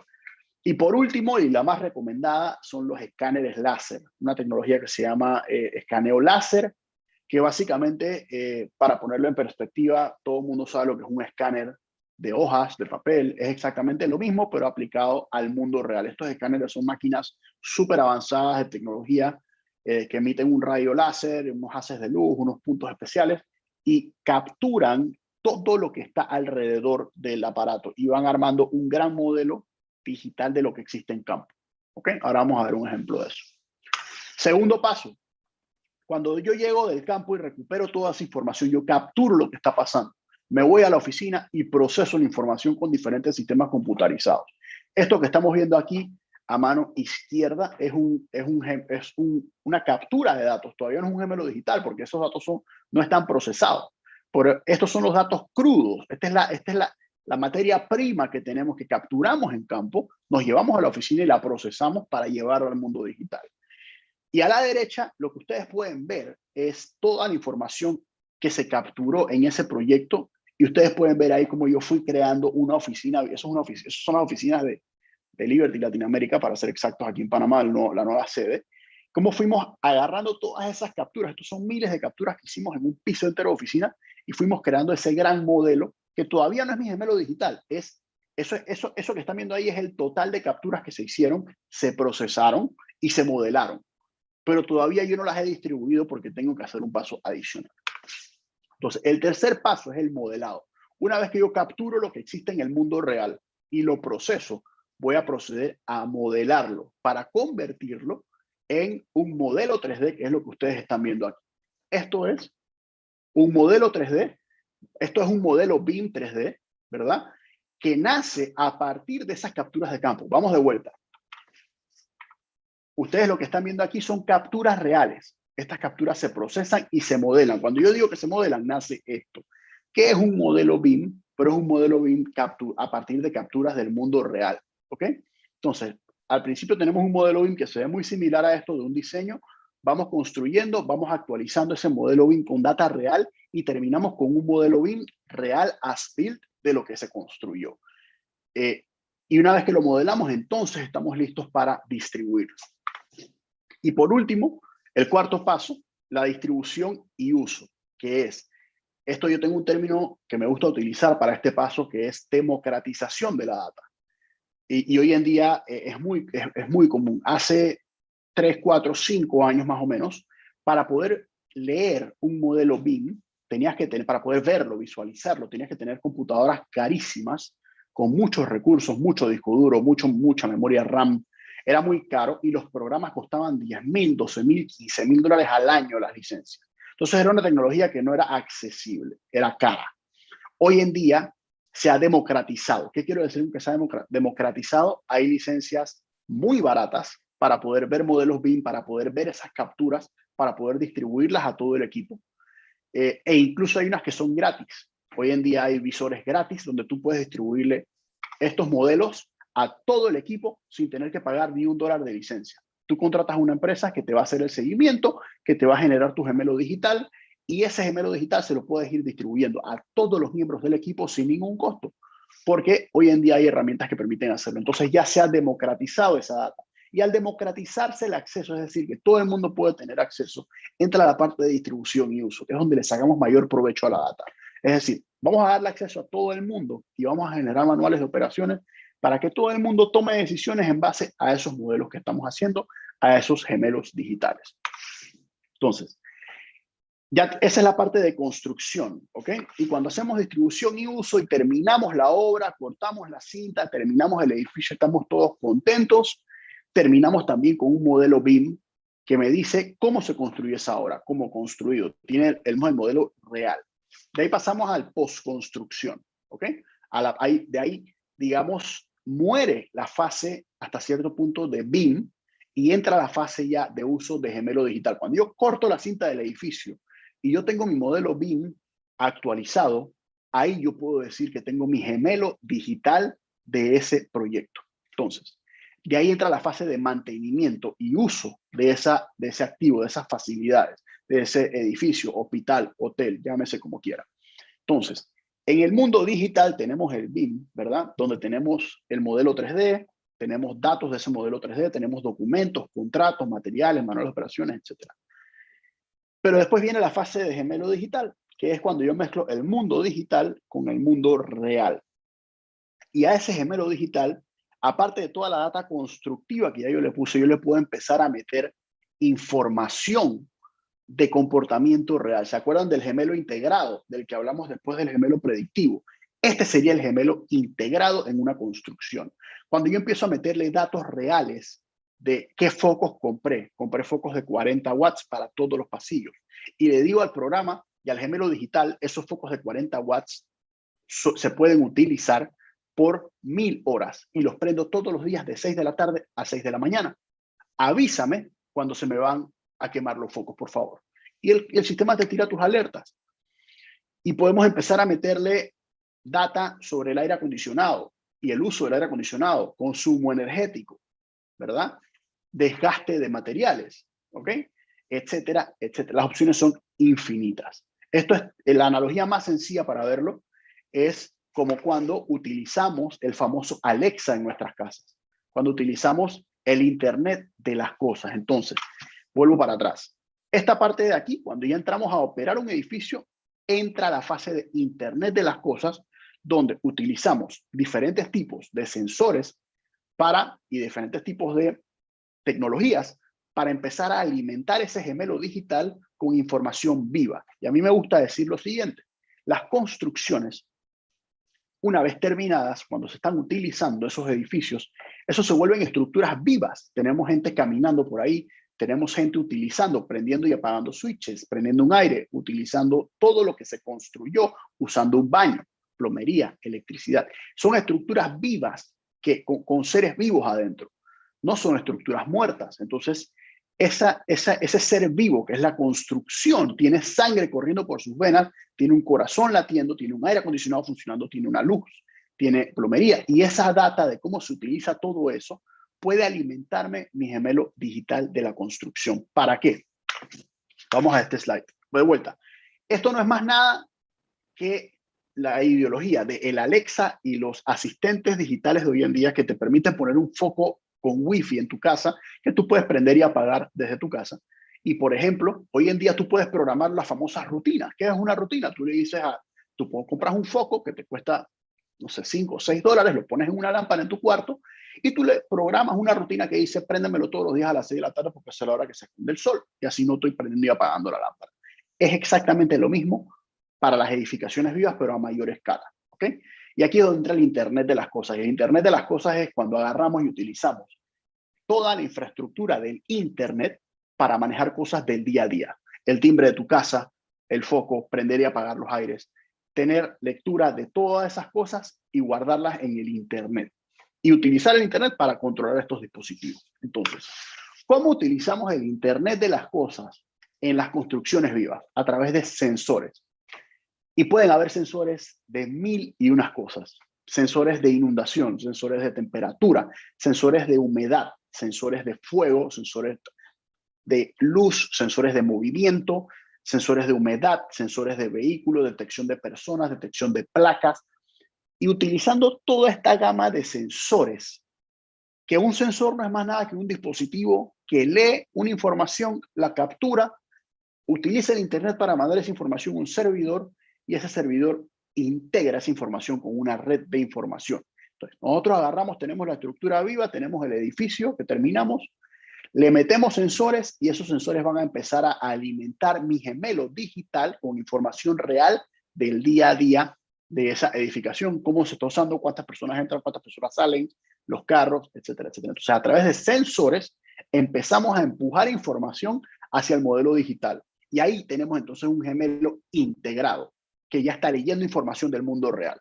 Y por último, y la más recomendada, son los escáneres láser, una tecnología que se llama escaneo láser, que básicamente, para ponerlo en perspectiva, todo el mundo sabe lo que es un escáner de hojas, de papel, es exactamente lo mismo, pero aplicado al mundo real. Estos escáneres son máquinas súper avanzadas de tecnología que emiten un rayo láser, unos haces de luz, unos puntos especiales, y capturan todo lo que está alrededor del aparato y van armando un gran modelo digital de lo que existe en campo. ¿Ok? Ahora vamos a ver un ejemplo de eso. Segundo paso. Cuando yo llego del campo y recupero toda esa información, yo capturo lo que está pasando. Me voy a la oficina y proceso la información con diferentes sistemas computarizados. Esto que estamos viendo aquí a mano izquierda es una captura de datos. Todavía no es un gemelo digital porque esos datos no están procesados. Pero estos son los datos crudos. Esta es la materia prima que tenemos, que capturamos en campo, nos llevamos a la oficina y la procesamos para llevarla al mundo digital. Y a la derecha, lo que ustedes pueden ver es toda la información que se capturó en ese proyecto. Y ustedes pueden ver ahí cómo yo fui creando una oficina. Esas son las oficinas de Liberty Latinoamérica, para ser exactos, aquí en Panamá, la nueva sede. Cómo fuimos agarrando todas esas capturas. Estos son miles de capturas que hicimos en un piso entero de oficina y fuimos creando ese gran modelo que todavía no es mi gemelo digital. Eso que están viendo ahí es el total de capturas que se hicieron, se procesaron y se modelaron. Pero todavía yo no las he distribuido porque tengo que hacer un paso adicional. Entonces, el tercer paso es el modelado. Una vez que yo capturo lo que existe en el mundo real y lo proceso, voy a proceder a modelarlo para convertirlo en un modelo 3D, que es lo que ustedes están viendo aquí. Esto es un modelo 3D, esto es un modelo BIM 3D, ¿verdad? Que nace a partir de esas capturas de campo. Vamos de vuelta. Ustedes lo que están viendo aquí son capturas reales. Estas capturas se procesan y se modelan. Cuando yo digo que se modelan, nace esto. ¿Qué es un modelo BIM? Pero es un modelo BIM a partir de capturas del mundo real. ¿Ok? Entonces, al principio tenemos un modelo BIM que se ve muy similar a esto de un diseño. Vamos construyendo, vamos actualizando ese modelo BIM con data real y terminamos con un modelo BIM real as built de lo que se construyó. Y una vez que lo modelamos, entonces estamos listos para distribuirlo. Y por último, el cuarto paso, la distribución y uso, que es, esto yo tengo un término que me gusta utilizar para este paso, que es democratización de la data. Y hoy en día es muy común. Hace 3, 4, 5 años más o menos, para poder leer un modelo BIM, tenías que tener, para poder verlo, visualizarlo, tenías que tener computadoras carísimas, con muchos recursos, mucho disco duro, mucha memoria RAM. Era muy caro y los programas costaban $10,000, $12,000, $15,000 al año las licencias. Entonces era una tecnología que no era accesible, era cara. Hoy en día se ha democratizado. ¿Qué quiero decir que se ha democratizado? Hay licencias muy baratas para poder ver modelos BIM, para poder ver esas capturas, para poder distribuirlas a todo el equipo. E incluso hay unas que son gratis. Hoy en día hay visores gratis donde tú puedes distribuirle estos modelos a todo el equipo sin tener que pagar ni $1 de licencia. Tú contratas a una empresa que te va a hacer el seguimiento, que te va a generar tu gemelo digital y ese gemelo digital se lo puedes ir distribuyendo a todos los miembros del equipo sin ningún costo, porque hoy en día hay herramientas que permiten hacerlo. Entonces ya se ha democratizado esa data. Y al democratizarse el acceso, es decir, que todo el mundo puede tener acceso, entra la parte de distribución y uso, que es donde le sacamos mayor provecho a la data. Es decir, vamos a darle acceso a todo el mundo y vamos a generar manuales de operaciones para que todo el mundo tome decisiones en base a esos modelos que estamos haciendo, a esos gemelos digitales. Entonces, ya esa es la parte de construcción, ¿ok? Y cuando hacemos distribución y uso y terminamos la obra, cortamos la cinta, terminamos el edificio, estamos todos contentos, terminamos también con un modelo BIM que me dice cómo se construyó esa obra, cómo construido, tiene el modelo real. De ahí pasamos al postconstrucción, ¿ok? De ahí, digamos, muere la fase hasta cierto punto de BIM y entra la fase ya de uso de gemelo digital. Cuando yo corto la cinta del edificio y yo tengo mi modelo BIM actualizado, ahí yo puedo decir que tengo mi gemelo digital de ese proyecto. Entonces, de ahí entra la fase de mantenimiento y uso de ese activo, de esas facilidades, de ese edificio, hospital, hotel, llámese como quiera. Entonces, en el mundo digital tenemos el BIM, ¿verdad? Donde tenemos el modelo 3D, tenemos datos de ese modelo 3D, tenemos documentos, contratos, materiales, manuales de operaciones, etc. Pero después viene la fase de gemelo digital, que es cuando yo mezclo el mundo digital con el mundo real. Y a ese gemelo digital, aparte de toda la data constructiva que ya yo le puse, yo le puedo empezar a meter información de comportamiento real. ¿Se acuerdan del gemelo integrado, del que hablamos después del gemelo predictivo? Este sería el gemelo integrado en una construcción. Cuando yo empiezo a meterle datos reales de qué focos compré focos de 40 watts para todos los pasillos, y le digo al programa y al gemelo digital, esos focos de 40 watts se pueden utilizar por 1000 horas y los prendo todos los días de 6 de la tarde a 6 de la mañana. Avísame cuando se me van a quemar los focos, por favor. Y el sistema te tira tus alertas. Y podemos empezar a meterle data sobre el aire acondicionado y el uso del aire acondicionado, consumo energético, ¿verdad? Desgaste de materiales, ¿ok? Etcétera, etcétera. Las opciones son infinitas. Esto es la analogía más sencilla para verlo, es como cuando utilizamos el famoso Alexa en nuestras casas, cuando utilizamos el Internet de las cosas. Entonces, vuelvo para atrás. Esta parte de aquí, cuando ya entramos a operar un edificio, entra la fase de Internet de las cosas, donde utilizamos diferentes tipos de sensores y diferentes tipos de tecnologías para empezar a alimentar ese gemelo digital con información viva. Y a mí me gusta decir lo siguiente: las construcciones, una vez terminadas, cuando se están utilizando esos edificios, esos se vuelven estructuras vivas. Tenemos gente caminando por ahí, tenemos gente utilizando, prendiendo y apagando switches, prendiendo un aire, utilizando todo lo que se construyó, usando un baño, plomería, electricidad. Son estructuras vivas que con seres vivos adentro. No son estructuras muertas. Entonces, ese ser vivo, que es la construcción, tiene sangre corriendo por sus venas, tiene un corazón latiendo, tiene un aire acondicionado funcionando, tiene una luz, tiene plomería. Y esa data de cómo se utiliza todo eso puede alimentarme mi gemelo digital de la construcción. ¿Para qué? Vamos a este slide. Voy de vuelta. Esto no es más nada que la ideología de el Alexa y los asistentes digitales de hoy en día que te permiten poner un foco con Wi-Fi en tu casa que tú puedes prender y apagar desde tu casa. Y, por ejemplo, hoy en día tú puedes programar las famosas rutinas. ¿Qué es una rutina? Tú le dices tú compras un foco que te cuesta, no sé, $5 o $6, lo pones en una lámpara en tu cuarto y tú le programas una rutina que dice, préndemelo todos los días a las 6 de la tarde porque es la hora que se esconde el sol. Y así no estoy prendiendo y apagando la lámpara. Es exactamente lo mismo para las edificaciones vivas, pero a mayor escala. ¿Ok? Y aquí es donde entra el Internet de las cosas. Y el Internet de las cosas es cuando agarramos y utilizamos toda la infraestructura del Internet para manejar cosas del día a día. El timbre de tu casa, el foco, prender y apagar los aires, tener lectura de todas esas cosas y guardarlas en el Internet. Y utilizar el Internet para controlar estos dispositivos. Entonces, ¿cómo utilizamos el Internet de las cosas en las construcciones vivas? A través de sensores. Y pueden haber sensores de 1000 y unas cosas. Sensores de inundación, sensores de temperatura, sensores de humedad, sensores de fuego, sensores de luz, sensores de movimiento, sensores de humedad, sensores de vehículo, detección de personas, detección de placas. Y utilizando toda esta gama de sensores, que un sensor no es más nada que un dispositivo que lee una información, la captura, utiliza el Internet para mandar esa información a un servidor y ese servidor integra esa información con una red de información. Entonces, nosotros agarramos, tenemos la estructura viva, tenemos el edificio que terminamos, le metemos sensores y esos sensores van a empezar a alimentar mi gemelo digital con información real del día a día de esa edificación, cómo se está usando, cuántas personas entran, cuántas personas salen, los carros, etcétera, etcétera. Entonces, a través de sensores empezamos a empujar información hacia el modelo digital. Y ahí tenemos entonces un gemelo integrado que ya está leyendo información del mundo real.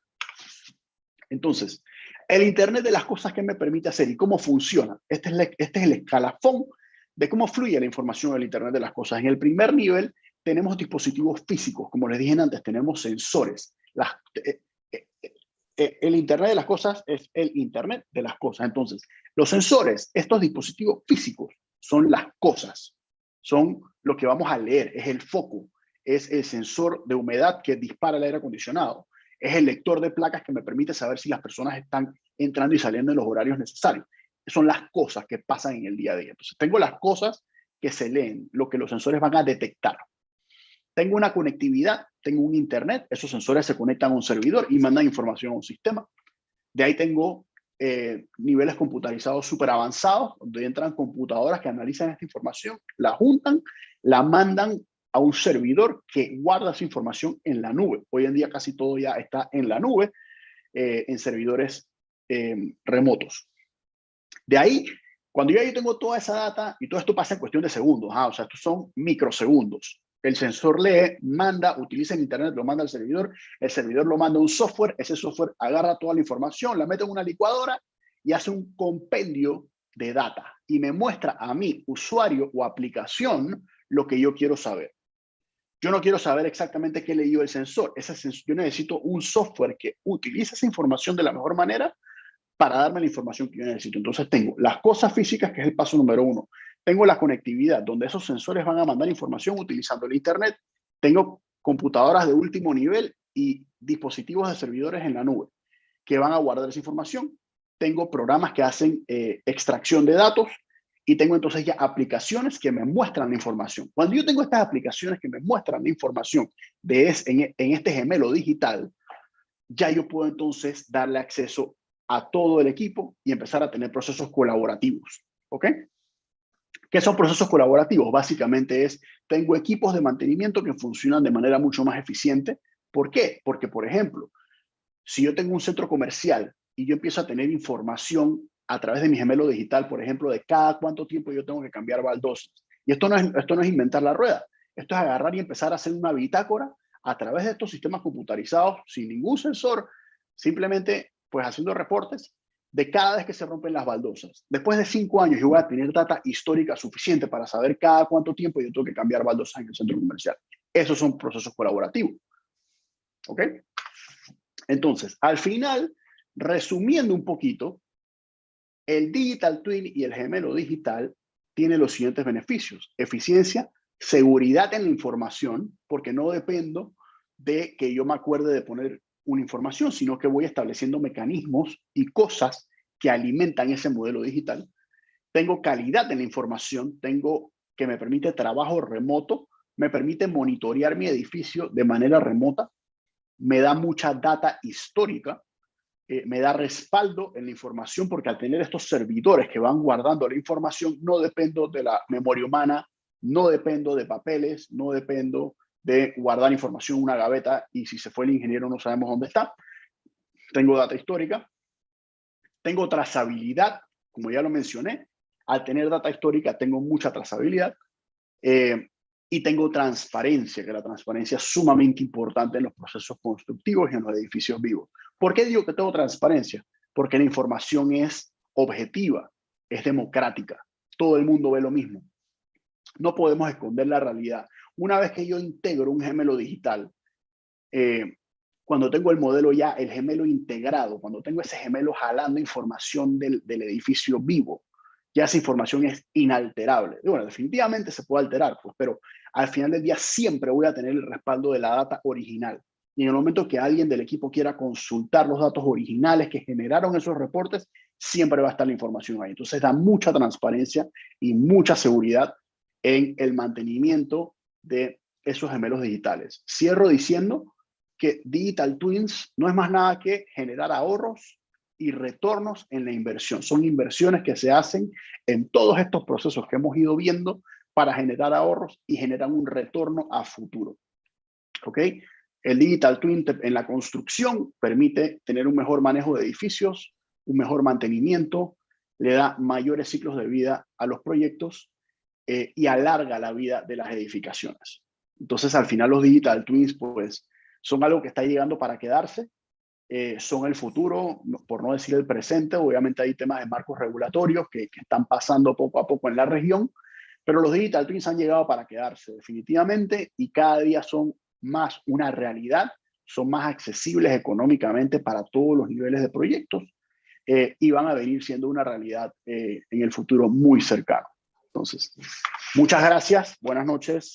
Entonces, el Internet de las cosas que me permite hacer y cómo funciona. Este es el escalafón de cómo fluye la información del Internet de las cosas. En el primer nivel tenemos dispositivos físicos. Como les dije antes, tenemos sensores. El Internet de las cosas es el Internet de las cosas. Entonces, los sensores, estos dispositivos físicos, son las cosas. Son lo que vamos a leer. Es el foco. Es el sensor de humedad que dispara el aire acondicionado. Es el lector de placas que me permite saber si las personas están entrando y saliendo en los horarios necesarios. Son las cosas que pasan en el día a día. Entonces, tengo las cosas que se leen, lo que los sensores van a detectar. Tengo una conectividad, tengo un Internet, esos sensores se conectan a un servidor y mandan información a un sistema. De ahí tengo niveles computarizados súper avanzados, donde entran computadoras que analizan esta información, la juntan, la mandan a un servidor que guarda esa información en la nube. Hoy en día casi todo ya está en la nube, en servidores remotos. De ahí, cuando yo tengo toda esa data, y todo esto pasa en cuestión de segundos, o sea, estos son microsegundos. El sensor lee, manda, utiliza el Internet, lo manda al servidor, el servidor lo manda a un software, ese software agarra toda la información, la mete en una licuadora y hace un compendio de data y me muestra a mí, usuario o aplicación, lo que yo quiero saber. Yo no quiero saber exactamente qué leyó el sensor. Yo necesito un software que utilice esa información de la mejor manera para darme la información que yo necesito. Entonces tengo las cosas físicas, que es el paso número 1. Tengo la conectividad, donde esos sensores van a mandar información utilizando el Internet. Tengo computadoras de último nivel y dispositivos de servidores en la nube que van a guardar esa información. Tengo programas que hacen extracción de datos y tengo entonces ya aplicaciones que me muestran la información. Cuando yo tengo estas aplicaciones que me muestran la información en este gemelo digital, ya yo puedo entonces darle acceso a todo el equipo y empezar a tener procesos colaborativos. ¿Ok? ¿Qué son procesos colaborativos? Básicamente tengo equipos de mantenimiento que funcionan de manera mucho más eficiente. ¿Por qué? Porque, por ejemplo, si yo tengo un centro comercial y yo empiezo a tener información a través de mi gemelo digital, por ejemplo, de cada cuánto tiempo yo tengo que cambiar baldosas. Y esto no es inventar la rueda. Esto es agarrar y empezar a hacer una bitácora a través de estos sistemas computarizados, sin ningún sensor, simplemente pues haciendo reportes de cada vez que se rompen las baldosas. Después de 5 años yo voy a tener data histórica suficiente para saber cada cuánto tiempo yo tengo que cambiar baldosas en el centro comercial. Esos son procesos colaborativos. ¿Ok? Entonces, al final, resumiendo un poquito, el Digital Twin y el gemelo digital tienen los siguientes beneficios: eficiencia, seguridad en la información, porque no dependo de que yo me acuerde de poner una información, sino que voy estableciendo mecanismos y cosas que alimentan ese modelo digital. Tengo calidad en la información, tengo que me permite trabajo remoto, me permite monitorear mi edificio de manera remota, me da mucha data histórica, me da respaldo en la información, porque al tener estos servidores que van guardando la información, no dependo de la memoria humana, no dependo de papeles, no dependo de guardar información en una gaveta y si se fue el ingeniero no sabemos dónde está. Tengo data histórica, tengo trazabilidad, como ya lo mencioné. Al tener data histórica tengo mucha trazabilidad. Y tengo transparencia, que la transparencia es sumamente importante en los procesos constructivos y en los edificios vivos. ¿Por qué digo que tengo transparencia? Porque la información es objetiva, es democrática. Todo el mundo ve lo mismo. No podemos esconder la realidad. Una vez que yo integro un gemelo digital, cuando tengo el modelo ya, el gemelo integrado, cuando tengo ese gemelo jalando información del edificio vivo, ya esa información es inalterable. Y bueno, definitivamente se puede alterar, pues, pero al final del día siempre voy a tener el respaldo de la data original. Y en el momento que alguien del equipo quiera consultar los datos originales que generaron esos reportes, siempre va a estar la información ahí. Entonces da mucha transparencia y mucha seguridad en el mantenimiento de esos gemelos digitales. Cierro diciendo que Digital Twins no es más nada que generar ahorros y retornos en la inversión. Son inversiones que se hacen en todos estos procesos que hemos ido viendo para generar ahorros y generan un retorno a futuro. ¿Ok? El Digital Twin en la construcción permite tener un mejor manejo de edificios, un mejor mantenimiento, le da mayores ciclos de vida a los proyectos y alarga la vida de las edificaciones. Entonces, al final los Digital Twins pues, son algo que está llegando para quedarse. Son el futuro, por no decir el presente. Obviamente hay temas de marcos regulatorios que están pasando poco a poco en la región, pero los Digital Twins han llegado para quedarse definitivamente y cada día son más una realidad, son más accesibles económicamente para todos los niveles de proyectos y van a venir siendo una realidad en el futuro muy cercano. Entonces, muchas gracias, buenas noches.